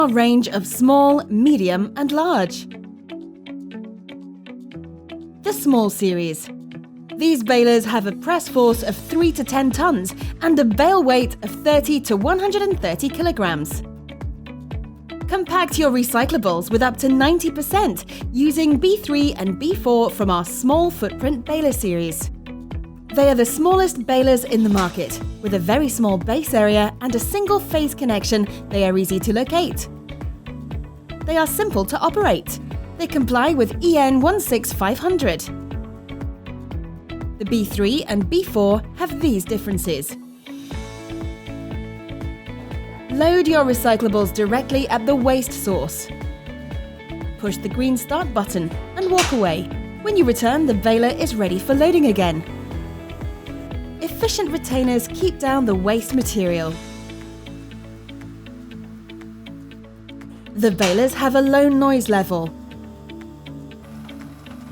A range of small, medium and large. The small series. These balers have a press force of 3 to 10 tons and a bale weight of 30 to 130 kilograms. Compact your recyclables with up to 90% using B3 and B4 from our small footprint baler series. They are the smallest balers in the market. With a very small base area and a single phase connection, they are easy to locate. They are simple to operate. They comply with EN 16500. The B3 and B4 have these differences. Load your recyclables directly at the waste source. Push the green start button and walk away. When you return, the baler is ready for loading again. Efficient retainers keep down the waste material. The balers have a low noise level.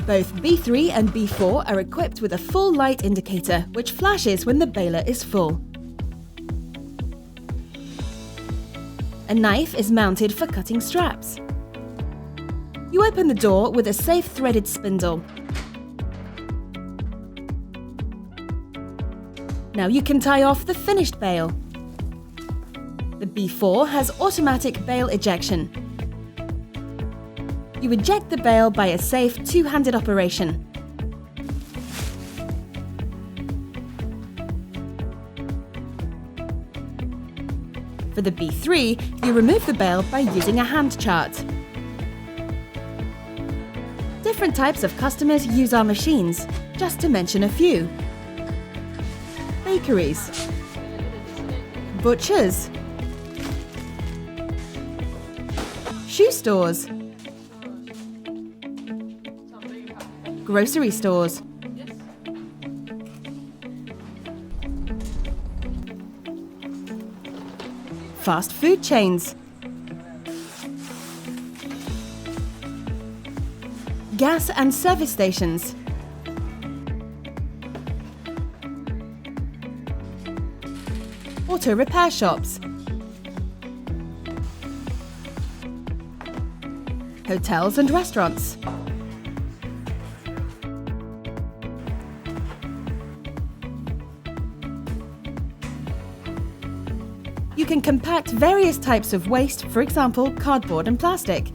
Both B3 and B4 are equipped with a full light indicator which flashes when the baler is full. A knife is mounted for cutting straps. You open the door with a safe threaded spindle. Now you can tie off the finished bale. The B4 has automatic bale ejection. You eject the bale by a safe two-handed operation. For the B3, you remove the bale by using a hand chart. Different types of customers use our machines, just to mention a few. Bakeries, butchers, shoe stores, grocery stores, fast food chains, gas and service stations, auto repair shops, hotels and restaurants, you can compact various types of waste, for example, cardboard and plastic.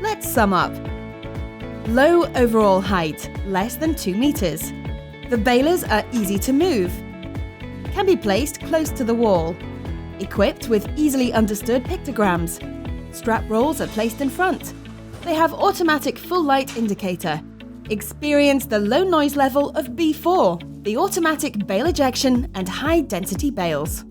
Let's sum up. Low overall height, less than 2 meters. The balers are easy to move. Can be placed close to the wall. Equipped with easily understood pictograms. Strap rolls are placed in front. They have automatic full light indicator. Experience the low noise level of B4, the automatic bale ejection and high density bales.